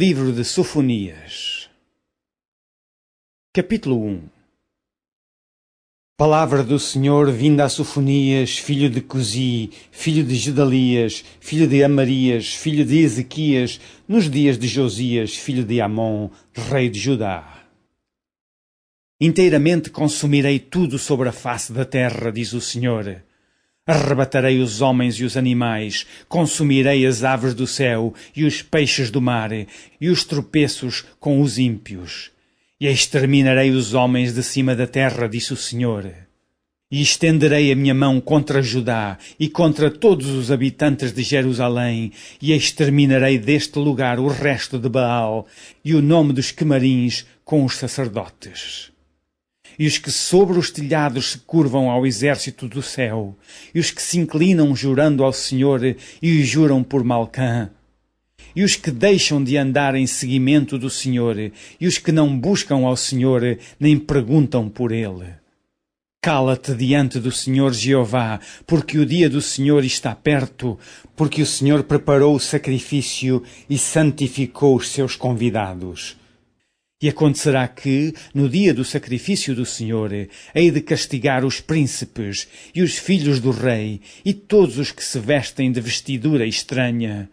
Livro de Sofonias, capítulo 1. Palavra do Senhor vinda a Sofonias, filho de Cusi, filho de Gedalias, filho de Amarias, filho de Ezequias, nos dias de Josias, filho de Amon, rei de Judá. Inteiramente consumirei tudo sobre a face da terra, diz o Senhor. Arrebatarei os homens e os animais, consumirei as aves do céu e os peixes do mar, e os tropeços com os ímpios. E exterminarei os homens de cima da terra, disse o Senhor. E estenderei a minha mão contra Judá e contra todos os habitantes de Jerusalém, e exterminarei deste lugar o resto de Baal e o nome dos quemarins com os sacerdotes. E os que sobre os telhados se curvam ao exército do céu, e os que se inclinam jurando ao Senhor e o juram por Malcã, e os que deixam de andar em seguimento do Senhor, e os que não buscam ao Senhor, nem perguntam por Ele. Cala-te diante do Senhor Jeová, porque o dia do Senhor está perto, porque o Senhor preparou o sacrifício e santificou os seus convidados. E acontecerá que, no dia do sacrifício do Senhor, hei de castigar os príncipes e os filhos do rei e todos os que se vestem de vestidura estranha.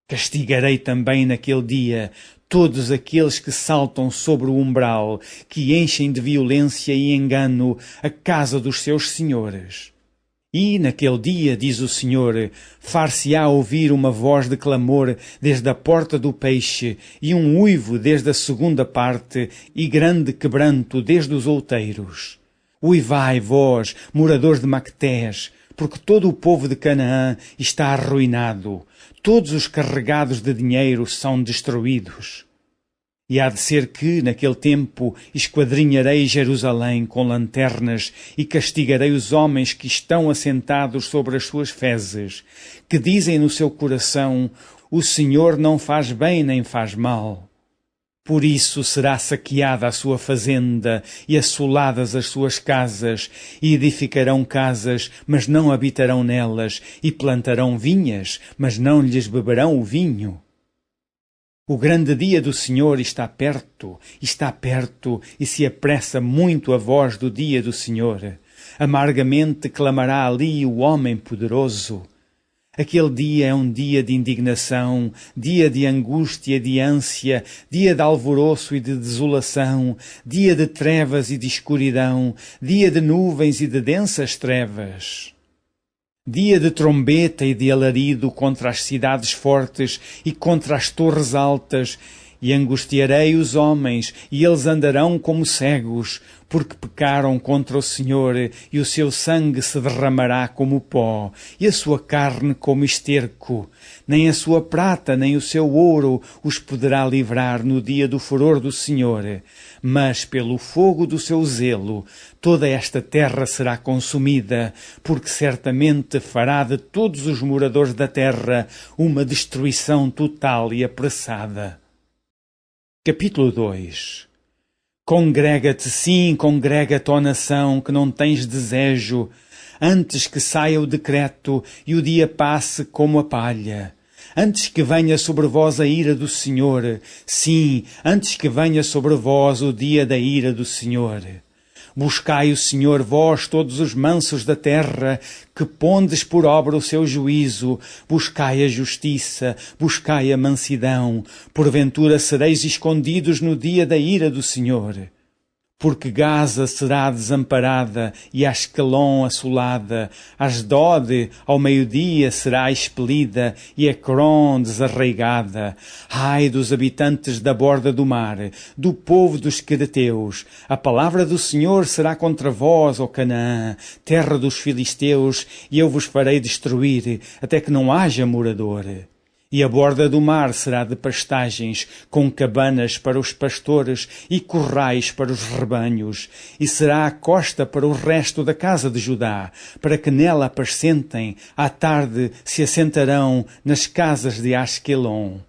Castigarei também naquele dia todos aqueles que saltam sobre o umbral, que enchem de violência e engano a casa dos seus senhores. E, naquele dia, diz o Senhor, far-se-á ouvir uma voz de clamor desde a porta do peixe, e um uivo desde a segunda parte, e grande quebranto desde os outeiros. Uivai, vós, moradores de Mactés, porque todo o povo de Canaã está arruinado, todos os carregados de dinheiro são destruídos. E há de ser que, naquele tempo, esquadrinharei Jerusalém com lanternas e castigarei os homens que estão assentados sobre as suas fezes, que dizem no seu coração, o Senhor não faz bem nem faz mal. Por isso será saqueada a sua fazenda e assoladas as suas casas, e edificarão casas, mas não habitarão nelas, e plantarão vinhas, mas não lhes beberão o vinho. O grande dia do Senhor está perto, e se apressa muito a voz do dia do Senhor. Amargamente clamará ali o homem poderoso. Aquele dia é um dia de indignação, dia de angústia e de ânsia, dia de alvoroço e de desolação, dia de trevas e de escuridão, dia de nuvens e de densas trevas. Dia de trombeta e de alarido contra as cidades fortes e contra as torres altas, e angustiarei os homens, e eles andarão como cegos, porque pecaram contra o Senhor, e o seu sangue se derramará como pó, e a sua carne como esterco. Nem a sua prata, nem o seu ouro os poderá livrar no dia do furor do Senhor. Mas pelo fogo do seu zelo, toda esta terra será consumida, porque certamente fará de todos os moradores da terra uma destruição total e apressada. Capítulo 2. Congrega-te, sim, congrega-te, ó nação, que não tens desejo, antes que saia o decreto e o dia passe como a palha. Antes que venha sobre vós a ira do Senhor, sim, antes que venha sobre vós o dia da ira do Senhor. Buscai o Senhor, vós todos os mansos da terra, que pondes por obra o seu juízo. Buscai a justiça, buscai a mansidão. Porventura sereis escondidos no dia da ira do Senhor. Porque Gaza será desamparada e Asquelon assolada, Asdod ao meio-dia será expelida e Ecrón desarraigada. Ai dos habitantes da borda do mar, do povo dos quereteus! A palavra do Senhor será contra vós, ó Canaã, terra dos filisteus, e eu vos farei destruir, até que não haja morador. E a borda do mar será de pastagens, com cabanas para os pastores e currais para os rebanhos, e será a costa para o resto da casa de Judá, para que nela apacentem, à tarde se assentarão nas casas de Asquelon.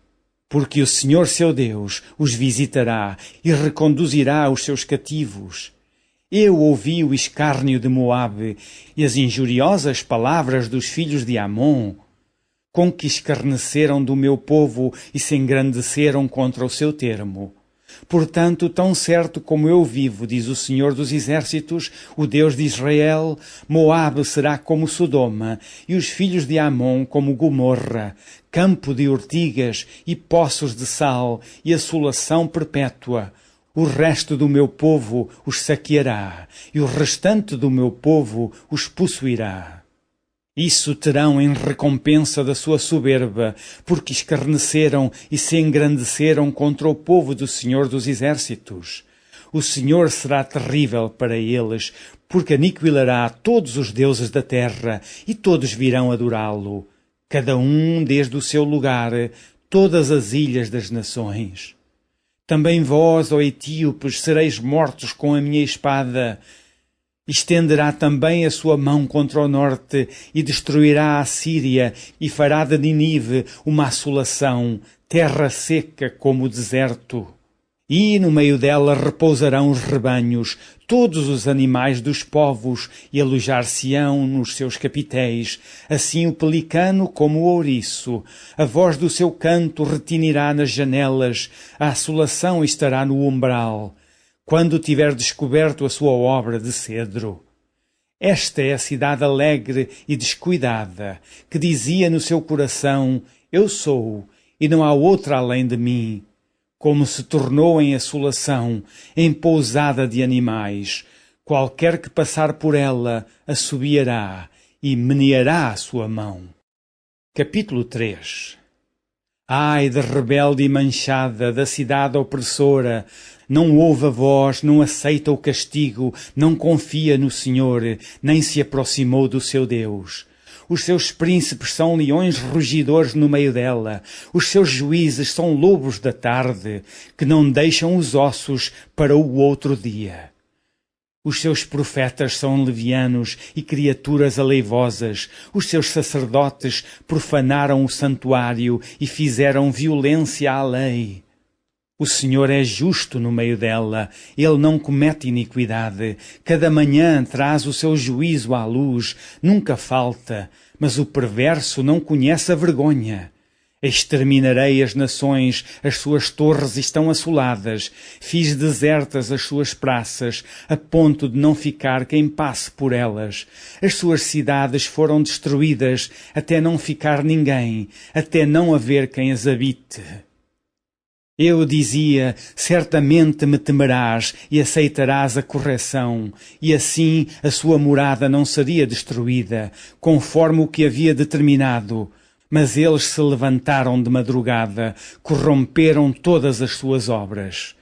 Porque o Senhor seu Deus os visitará e reconduzirá os seus cativos. Eu ouvi o escárnio de Moabe e as injuriosas palavras dos filhos de Amon. com que escarneceram do meu povo e se engrandeceram contra o seu termo. Portanto, tão certo como eu vivo, diz o Senhor dos Exércitos, o Deus de Israel, Moabe será como Sodoma, e os filhos de Amon como Gomorra, campo de ortigas e poços de sal, e assolação perpétua. O resto do meu povo os saqueará, e o restante do meu povo os possuirá. Isso terão em recompensa da sua soberba, porque escarneceram e se engrandeceram contra o povo do Senhor dos Exércitos. O Senhor será terrível para eles, porque aniquilará todos os deuses da terra, e todos virão adorá-lo, cada um desde o seu lugar, todas as ilhas das nações. Também vós, ó etíopes, sereis mortos com a minha espada. Estenderá também a sua mão contra o norte e destruirá a Síria e fará de Nínive uma assolação, terra seca como o deserto. E no meio dela repousarão os rebanhos, todos os animais dos povos, e alojar-se-ão nos seus capitéis, assim o pelicano como o ouriço. A voz do seu canto retinirá nas janelas, a assolação estará no umbral, quando tiver descoberto a sua obra de cedro. Esta é a cidade alegre e descuidada, que dizia no seu coração, eu sou, e não há outra além de mim. Como se tornou em assolação, em pousada de animais. Qualquer que passar por ela, assobiará e meneará a sua mão. Capítulo 3. Ai de rebelde e manchada, da cidade opressora, não ouve a voz, não aceita o castigo, não confia no Senhor, nem se aproximou do seu Deus. Os seus príncipes são leões rugidores no meio dela, os seus juízes são lobos da tarde, que não deixam os ossos para o outro dia. Os seus profetas são levianos e criaturas aleivosas, os seus sacerdotes profanaram o santuário e fizeram violência à lei. O Senhor é justo no meio dela, ele não comete iniquidade. Cada manhã traz o seu juízo à luz, nunca falta, mas o perverso não conhece a vergonha. Exterminarei as nações, as suas torres estão assoladas, fiz desertas as suas praças, a ponto de não ficar quem passe por elas. As suas cidades foram destruídas, até não ficar ninguém, até não haver quem as habite. Eu dizia, certamente me temerás e aceitarás a correção, e assim a sua morada não seria destruída, conforme o que havia determinado. Mas eles se levantaram de madrugada, corromperam todas as suas obras.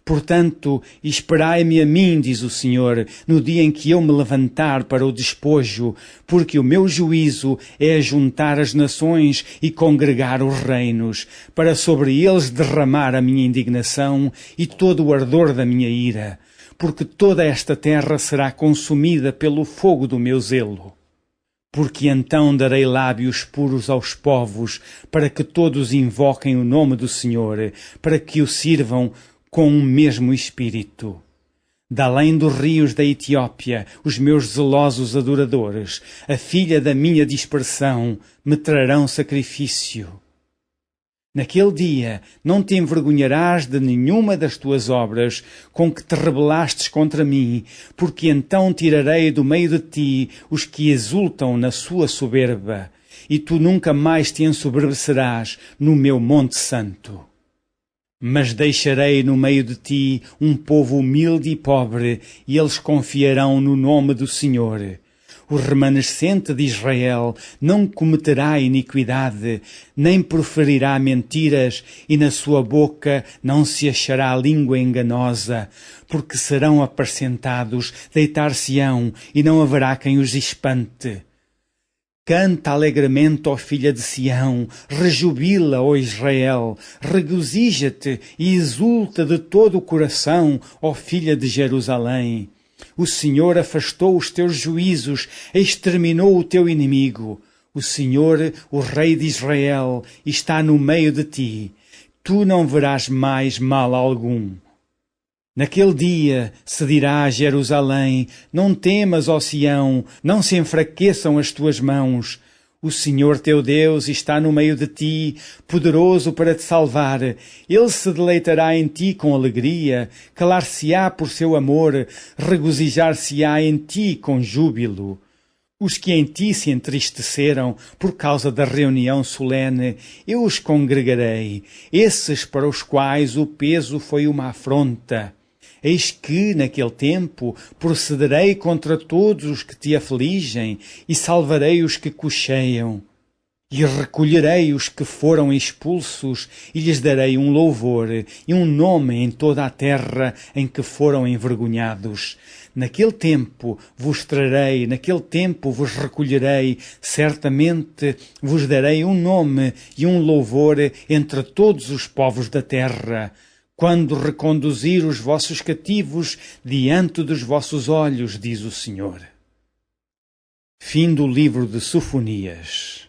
Portanto, esperai-me a mim, diz o Senhor, no dia em que eu me levantar para o despojo, porque o meu juízo é ajuntar as nações e congregar os reinos, para sobre eles derramar a minha indignação e todo o ardor da minha ira, porque toda esta terra será consumida pelo fogo do meu zelo. Porque então darei lábios puros aos povos, para que todos invoquem o nome do Senhor, para que o sirvam com um mesmo espírito. Da além dos rios da Etiópia, os meus zelosos adoradores, a filha da minha dispersão, me trarão sacrifício. Naquele dia não te envergonharás de nenhuma das tuas obras com que te rebelastes contra mim, porque então tirarei do meio de ti os que exultam na sua soberba, e tu nunca mais te ensoberbecerás no meu monte santo. Mas deixarei no meio de ti um povo humilde e pobre, e eles confiarão no nome do Senhor. O remanescente de Israel não cometerá iniquidade, nem proferirá mentiras, e na sua boca não se achará língua enganosa, porque serão apacentados, deitar-se-ão, e não haverá quem os espante. Canta alegremente, ó filha de Sião, rejubila, ó Israel, regozija-te e exulta de todo o coração, ó filha de Jerusalém. O Senhor afastou os teus juízos, exterminou o teu inimigo. O Senhor, o Rei de Israel, está no meio de ti. Tu não verás mais mal algum. Naquele dia se dirá a Jerusalém, não temas, ó Sião, não se enfraqueçam as tuas mãos. O Senhor teu Deus está no meio de ti, poderoso para te salvar. Ele se deleitará em ti com alegria, calar-se-á por seu amor, regozijar-se-á em ti com júbilo. Os que em ti se entristeceram por causa da reunião solene, eu os congregarei, esses para os quais o peso foi uma afronta. Eis que, naquele tempo, procederei contra todos os que te afligem e salvarei os que cocheiam. E recolherei os que foram expulsos e lhes darei um louvor e um nome em toda a terra em que foram envergonhados. Naquele tempo vos trarei, naquele tempo vos recolherei, certamente vos darei um nome e um louvor entre todos os povos da terra. Quando reconduzir os vossos cativos diante dos vossos olhos, diz o Senhor. Fim do livro de Sofonias.